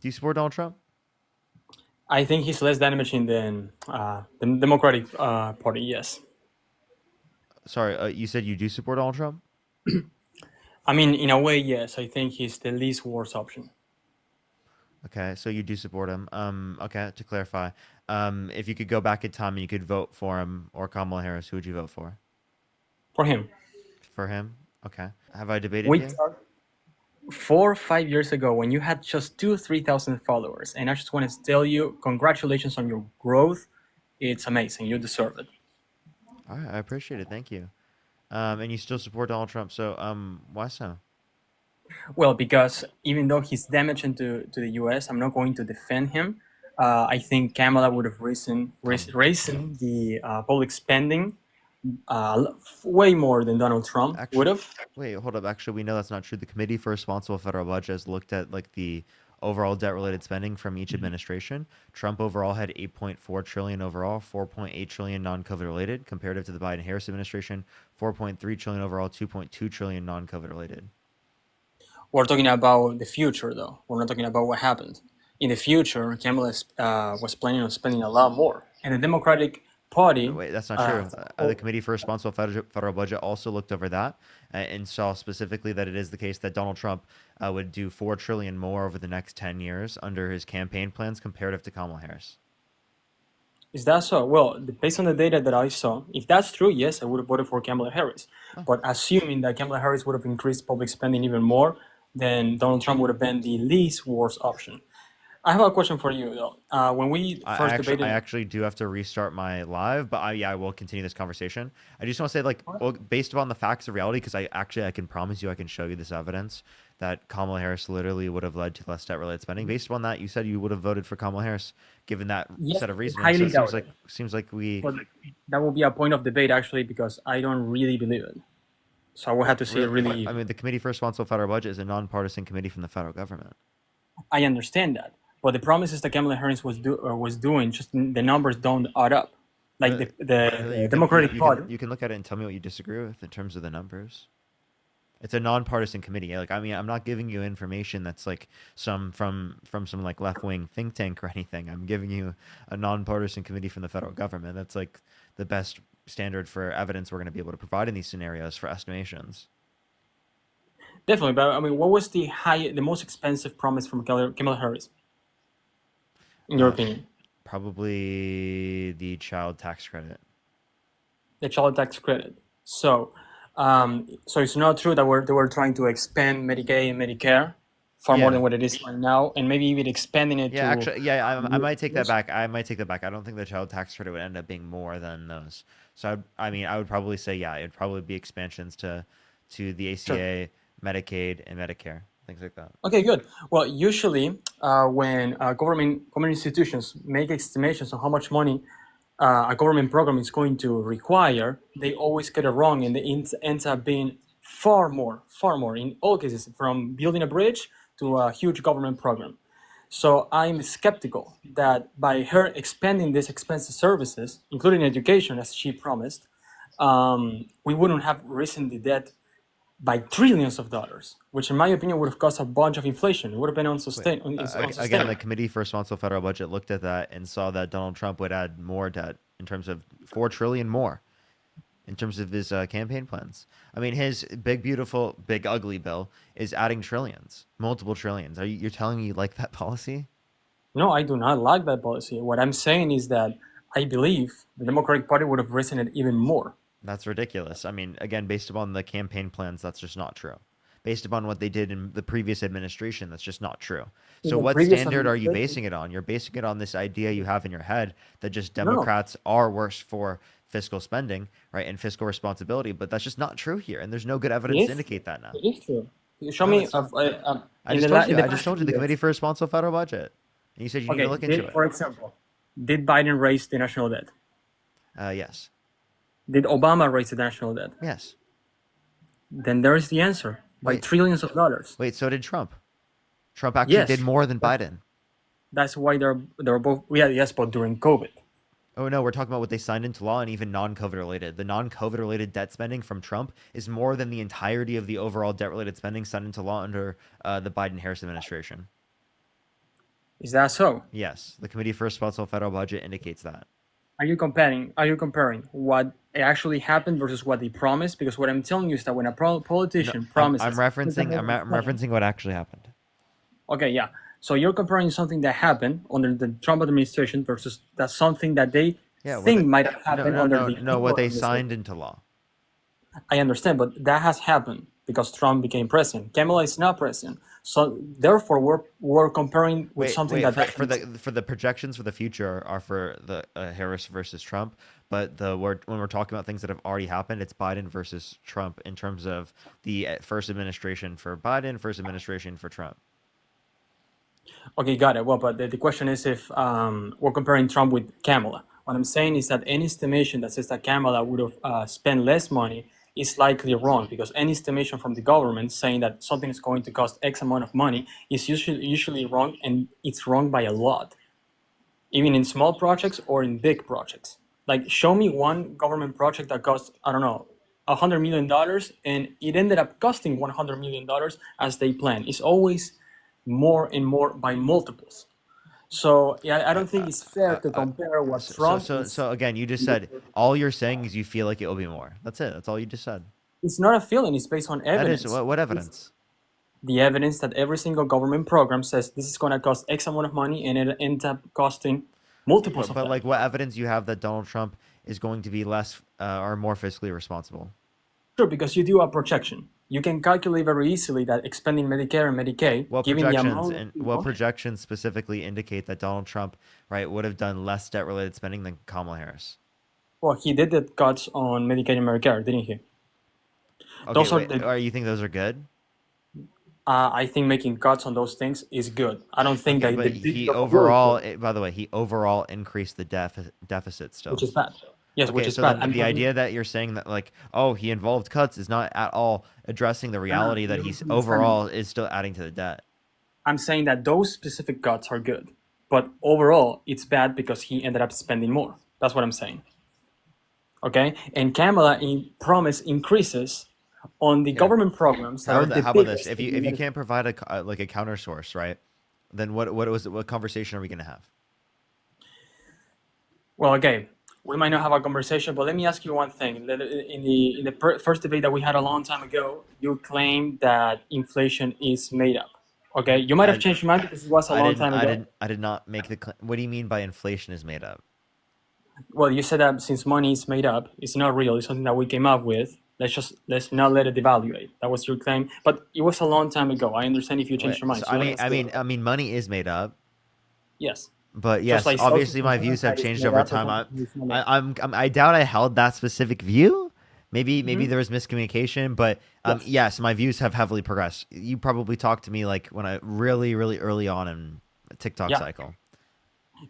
Do you support Donald Trump? I think he's less damaging than the Democratic Party. Yes, Sorry, you said you do support Donald Trump? I mean in a way, yes. I think he's the least worst option Okay, so you do support him. Okay, to clarify, if you could go back in time and you could vote for him or Kamala Harris, who would you vote for? for him. For him? Okay. Have I debated We you? talked 4 or 5 years ago when you had just 3,000 followers, and I just want to tell you, congratulations on your growth. It's amazing. You deserve it. All right, I appreciate it. Thank you. And you still support Donald Trump, so why so? Well, because even though he's damaging to the U.S., I'm not going to defend him. I think Kamala would have risen the public spending way more than Donald Trump would Actually, have. wait, hold up. Actually, we know that's not true. The Committee for Responsible Federal Budget has looked at like the overall debt-related spending from each administration. Trump overall had 8.4 trillion overall, 4.8 trillion non-COVID related, comparative to the Biden-Harris administration, 4.3 trillion overall, 2.2 trillion non-COVID related. We're talking about the future, though. We're not talking about what happened. In the future, Kamala was planning on spending a lot more, and the Democratic Party. Wait, that's not Uh, true. The Committee for Responsible Federal Budget also looked over that and saw specifically that it is the case that Donald Trump would do 4 trillion more over the next 10 years under his campaign plans comparative to Kamala Harris. is that so? Well, based on the data that I saw, if that's true, yes, I would have voted for Kamala Harris. Oh, But assuming that Kamala Harris would have increased public spending even more, then Donald Trump would have been the least worst option. I have a question for you, though. When we first I debated, actually do have to restart my live, but yeah, I will continue this conversation. I just want to say, like, well, based upon the facts of reality, because I can promise you, I can show you this evidence that Kamala Harris literally would have led to less debt-related spending. Based upon that, you said you would have voted for Kamala Harris, given that yes, set of reasoning. So highly it doubted. seems like we, But that will be a point of debate, actually, because I don't really believe it. So I will have well, to see it really, really. I mean, the Committee for Responsible Federal Budget is a nonpartisan committee from the federal government. I understand that, but the promises that Kamala Harris was doing, just the numbers don't add up. Like Really, really, the Democratic Party. you can look at it and tell me what you disagree with in terms of the numbers. It's a nonpartisan committee. Like, I mean, I'm not giving you information that's like some from some like left wing think tank or anything. I'm giving you a nonpartisan committee from the federal government. That's like the best standard for evidence we're going to be able to provide in these scenarios for estimations. Definitely, but I mean, what was the most expensive promise from Kamala Harris, in your Uh, opinion? Probably the child tax credit. The child tax credit. So it's not true that they were trying to expand Medicaid and Medicare far more Yeah, than what it is right now, and maybe even expanding it yeah. to. Actually, yeah. I might take that back. I might take that back. I don't think the child tax credit would end up being more than those. So I mean, I would probably say yeah. It'd probably be expansions to the Sure. ACA, Medicaid, and Medicare, things like that. Okay, good. Well, usually when government institutions make estimations on how much money a government program is going to require, they always get it wrong, and it ends up being far more in all cases, from building a bridge to a huge government program. So I'm skeptical that by her expanding these expensive services, including education, as she promised, we wouldn't have risen the debt by trillions of dollars, which in my opinion would have caused a bunch of inflation. It would have been Wait, again, the unsustainable. Committee for Responsible Federal Budget looked at that and saw that Donald Trump would add more debt in terms of 4 trillion more in terms of his campaign plans. I mean, his big, beautiful, big, ugly bill is adding trillions, multiple trillions. You're telling me you like that policy? No, I do not like that policy. What I'm saying is that I believe the Democratic Party would have risen it even more. That's ridiculous. I mean, again, based upon the campaign plans, that's just not true. Based upon what they did in the previous administration, that's just not true. In So, the what previous standard are you administration, basing it on? You're basing it on this idea you have in your head that just no, no, Democrats are worse for fiscal spending, right, and fiscal responsibility. But that's just not true here, and there's no good it evidence to is. indicate that now. It is true. You show No, me it's not. in the I just past told you few the years. Committee for Responsible Federal Budget, and you said you need to Okay, look into it. for example, did Biden raise the national debt? Yes, Did Obama raise the national debt? yes. Then there is the answer, by Wait, trillions of dollars. wait. So did Trump. Trump actually did Yes, more than that's, Biden. that's why they're both. Yeah, yes, but during COVID. Oh no, we're talking about what they signed into law and even non-COVID related. The non-COVID related debt spending from Trump is more than the entirety of the overall debt related spending signed into law under the Biden-Harris administration. Is that so? Yes, the Committee for Responsible Federal Budget indicates that. Are you comparing what actually happened versus what they promised? Because what I'm telling you is that when a No, politician I'm promises referencing I'm referencing what actually happened. okay, yeah. So you're comparing something that happened under the Trump administration versus that something that they Yeah, think might have no happened no under no the no what Kamala they administration. signed into law. I understand, but that has happened because Trump became president. Kamala is not president. So therefore, we're comparing with something Wait that for doesn't. the projections for the future are for the Harris versus Trump, but when we're talking about things that have already happened, it's Biden versus Trump in terms of the first administration for Biden, first administration for Trump. Okay, got it. Well, but the question is if we're comparing Trump with Kamala. What I'm saying is that any estimation that says that Kamala would have spent less money is likely wrong because any estimation from the government saying that something is going to cost X amount of money is usually wrong, and it's wrong by a lot, even in small projects or in big projects. Like, show me one government project that cost, I don't know, $100 million and it ended up costing $100 million as they planned. It's always more and more by multiples. So yeah, I I, don't think it's fair to compare what Trump is. so again, you just said all you're saying is you feel like it will be more. That's it. That's all you just said. It's not a feeling, it's based on That is evidence. what It's evidence? the evidence that every single government program says this is going to cost X amount of money and it ends up costing multiples of But that. like what evidence you have that Donald Trump is going to be less or more fiscally responsible? Sure, because you do a projection. You can calculate very easily that expanding Medicare and Medicaid, given the amount of What people, projections specifically indicate that Donald Trump, right, would have done less debt related spending than Kamala Harris? well, he did the cuts on Medicaid and Medicare, didn't he? Okay, Those are wait. the. Are you think those are good? I think making cuts on those things is good. I don't think Okay, that the but big he of yours, overall, by the way, he overall increased the deficit which still. is bad. Yes, which Okay, is so bad. then I'm the talking. idea that you're saying that like, oh, he involved cuts is not at all addressing the No, reality that you're he's misunderstanding me. overall is still adding to the debt. I'm saying that those specific cuts are good, but overall, it's bad because he ended up spending more. That's what I'm saying. Okay, and Kamala promised increases on the Okay. government programs that are the How about this? biggest in the If you United can't States. provide like a counter source, right? Then what conversation are we gonna have? Well, okay, we might not have a conversation, but let me ask you one thing. In the first debate that we had a long time ago, you claimed that inflation is made up. Okay, you might have I changed your mind because it was a long time ago. I did not make the. What do you mean by inflation is made up? Well, you said that since money is made up, it's not real. It's something that we came up with. Let's not let it devaluate. That was your claim, but it was a long time ago. I understand if you Wait, changed your mind. so So let me ask you. money is made up, Yes, but just yes, like social obviously my views insurance have that is changed made over up, but time. company is not made up. I doubt I held that specific view. Maybe Hmm. there was miscommunication, but Yes. yes, my views have heavily progressed. You probably talked to me like when I really early on in a TikTok Yeah. cycle.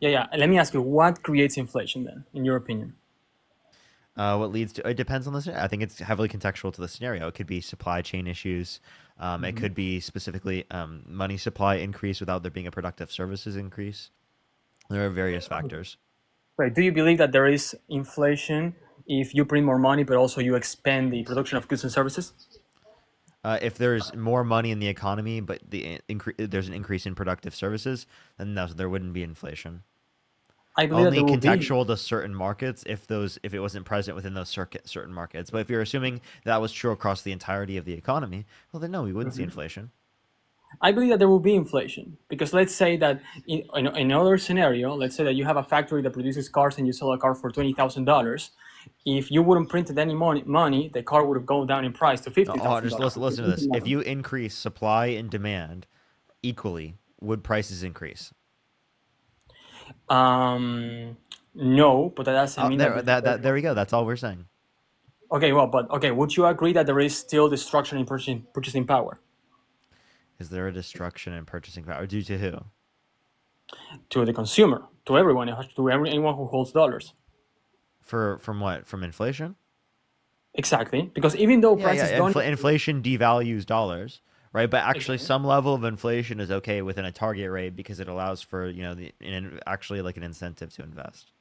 Yeah. And let me ask you, what creates inflation then, in your opinion? What leads to it depends on the scenario. I think it's heavily contextual to the scenario. It could be supply chain issues. It Hmm. could be specifically money supply increase without there being a productive services increase. There are various factors. Right. Do you believe that there is inflation if you print more money, but also you expand the production of goods and services? If there's more money in the economy, but there's an increase in productive services, then no, there wouldn't be inflation. I believe that Only there will be. contextual to certain markets if it wasn't present within those certain markets. But if you're assuming that was true across the entirety of the economy, well, then no, we wouldn't see inflation. I believe that there will be inflation because let's say that in another scenario, let's say that you have a factory that produces cars and you sell a car for $20,000. If you wouldn't print any money, the car would have gone down in price to No, fifty oh, thousand just dollars. listen to this. If you increase supply and demand equally, would prices increase? Um, no, but that doesn't mean that. There we go. That's all we're saying. Okay, well, but okay, would you agree that there is still destruction in purchasing power Is there a destruction in purchasing power due to who? to the consumer, to everyone, anyone who holds dollars? From what? From inflation? Exactly, because even though prices Yeah. don't Inflation devalues dollars, right? But actually, exactly, some level of inflation is okay within a target rate because it allows for actually like an incentive to invest.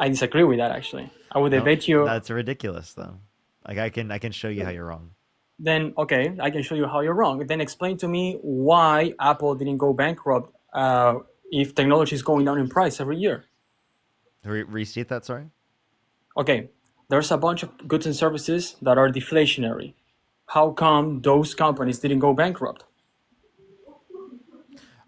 I disagree with that actually. I would No, debate you. that's ridiculous though. Like I can show you how you're wrong. Then okay, I can show you how you're wrong. Then explain to me why Apple didn't go bankrupt if technology is going down in price every year. Restate that, sorry. Okay, there's a bunch of goods and services that are deflationary. How come those companies didn't go bankrupt?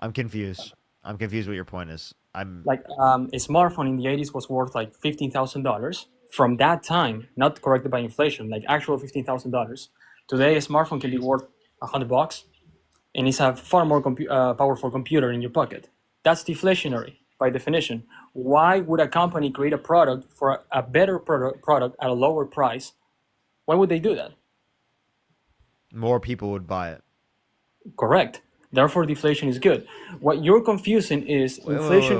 I'm confused. I'm confused what your point is. I'm Like a smartphone in the 80s was worth like $15,000 from that time, not corrected by inflation, like actual $15,000. Today, a smartphone can be worth $100, and it's a far more powerful computer in your pocket. That's deflationary by definition. Why would a company create a product for a better product at a lower price? Why would they do that? more people would buy it. Correct. Therefore, deflation is good. What you're confusing is Wait, inflation.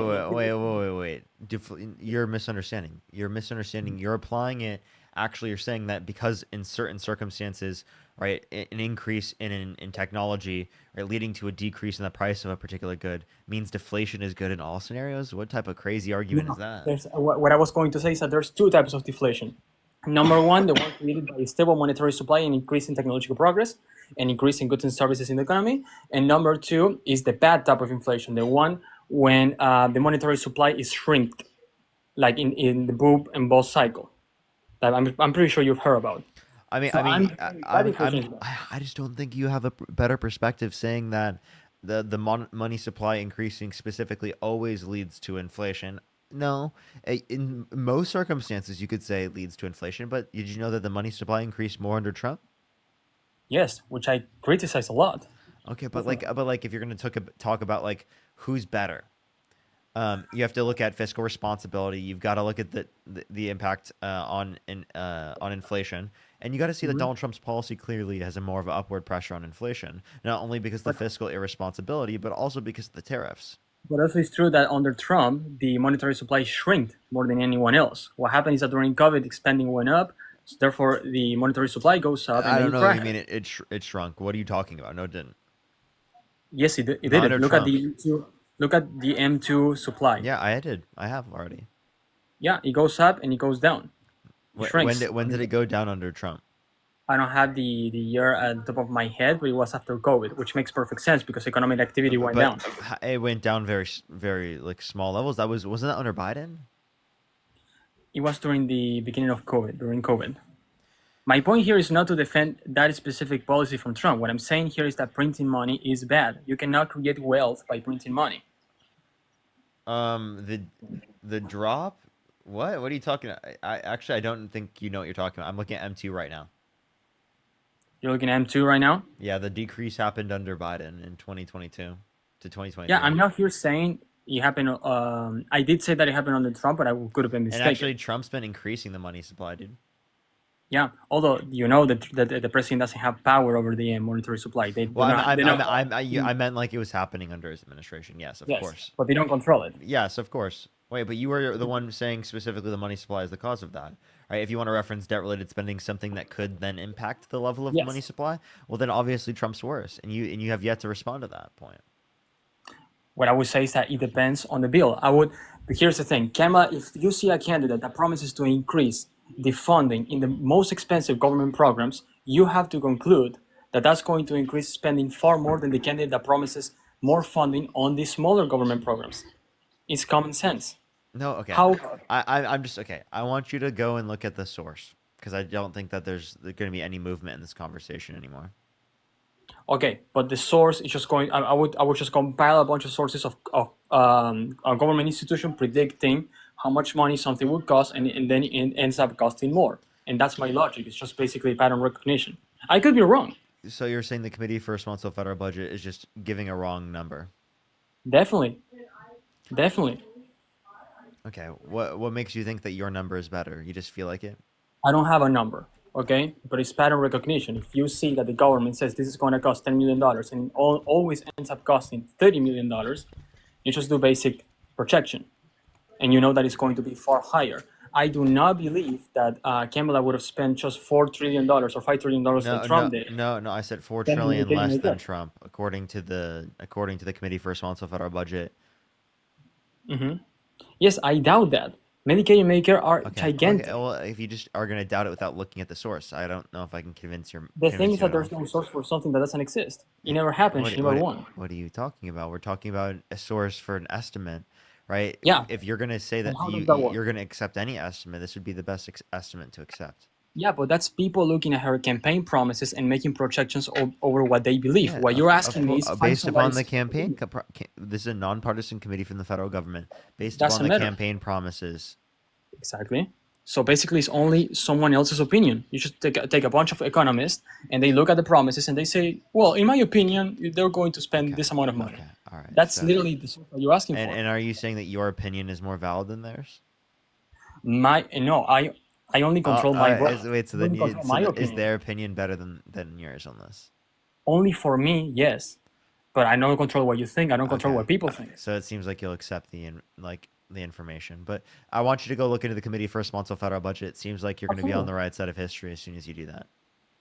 You're misunderstanding. You're misunderstanding. You're applying it. Actually, you're saying that because in certain circumstances, right, an increase in technology, right, leading to a decrease in the price of a particular good means deflation is good in all scenarios. What type of crazy argument is No, that? there's what I was going to say is that there's two types of deflation. Number one, the one created by stable monetary supply and increasing technological progress and increasing goods and services in the economy. And number two is the bad type of inflation, the one when the monetary supply is shrinked, like in the boom and bust cycle that I'm pretty sure you've heard about. I mean, So I I'm mean, saying that deflation is bad. I just don't think you have a better perspective saying that the money supply increasing specifically always leads to inflation. No, in most circumstances you could say it leads to inflation, but did you know that the money supply increased more under Trump? Yes, which I criticize a lot. Okay, but like if you're going to talk about like who's better, you have to look at fiscal responsibility. You've got to look at the impact on inflation, and you got to see that Mhm. Donald Trump's policy clearly has a more of an upward pressure on inflation, not only because of the But fiscal irresponsibility, but also because of the tariffs. but also it's true that under Trump, the monetary supply shrinked more than anyone else. What happened is that during COVID, spending went up, so therefore the monetary supply goes up, and I then don't you know. You crash. mean it shrunk? What are you talking about? No, it didn't. Yes, it Not did it. under Look at Trump. the M2. Look at the M2 supply. Yeah, I did. I have already. Yeah, it goes up and it goes down. It shrinks. When did it go down under Trump? I don't have the year at the top of my head, but it was after COVID, which makes perfect sense because economic activity went But down. it went down very like small levels. Wasn't that under Biden? It was during the beginning of COVID, during COVID. My point here is not to defend that specific policy from Trump. What I'm saying here is that printing money is bad. You cannot create wealth by printing money. Um, the the drop. What are you talking about? I actually I don't think you know what you're talking about. I'm looking at M2 right now. You're looking at M2 right now? Yeah, the decrease happened under Biden in 2022 to Yeah, 2023. I'm not here saying it happened. I did say that it happened under Trump, but I could have been And mistaken. actually, Trump's been increasing the money supply, dude. Yeah, although you know that the president doesn't have power over the monetary supply. They do Well, not. They don't. I meant like it was happening under his administration. Yes, of Yes, course. but they don't control it. Yes, of course. Wait, but you were the one saying specifically the money supply is the cause of that, right? If you want to reference debt-related spending, something that could then impact the level of money Yes. supply, well, then obviously Trump's worse, and you have yet to respond to that point. What I would say is that it depends on the bill. I would, but here's the thing, Kama, if you see a candidate that promises to increase the funding in the most expensive government programs, you have to conclude that that's going to increase spending far more than the candidate that promises more funding on the smaller government programs. It's common sense. No, okay. How? I'm just okay. I want you to go and look at the source because I don't think that there's going to be any movement in this conversation anymore. Okay, but the source is just going. I would just compile a bunch of sources of a government institution predicting how much money something would cost, and then it ends up costing more. And that's my logic. It's just basically pattern recognition. I could be wrong. So you're saying the Committee for Responsible Federal Budget is just giving a wrong number? Definitely, definitely. Okay. What makes you think that your number is better? You just feel like it? I don't have a number, okay? But it's pattern recognition. If you see that the government says this is going to cost $10 million and always ends up costing $30 million, you just do basic projection, and you know that it's going to be far higher. I do not believe that Kamala would have spent just $4 trillion or $5 trillion No, like no, Trump did. no, no. I said four Then he would trillion get less in than debt. Trump, according to the Committee for Responsible Federal Budget. Yes, I doubt that. Medicaid and Medicare are Okay. Okay. gigantic. Well, if you just are gonna doubt it without looking at the source, I don't know if I can The thing convince is you that at all. there's no source for something that doesn't exist. It never happened. She never won. What are you talking about? We're talking about a source for an estimate, right? Yeah. If you're gonna say And that how does that work? you're gonna accept any estimate, this would be the best estimate to accept. Yeah, but that's people looking at her campaign promises and making projections over what they believe. Yeah, What you're of asking me course, is find based upon the somebody's campaign. opinion. This is a nonpartisan committee from the federal government, based upon Doesn't the matter. campaign promises. Exactly. So basically, it's only someone else's opinion. You just take a bunch of economists and they look at the promises and they say, well, in my opinion, they're going to spend Okay, this amount of money. okay, all right. That's So, literally the source that you're asking for. and are you saying that your opinion is more valid than theirs? My no, I only control my brain. Wait. So I then, only control my is opinion. their opinion better than yours on this? Only for me, yes. But I don't control what you think. I don't control Okay. what people think. So it seems like you'll accept the information, but I want you to go look into the committee for a responsible federal budget. It seems like you're going to be on Absolutely. the right side of history as soon as you do that.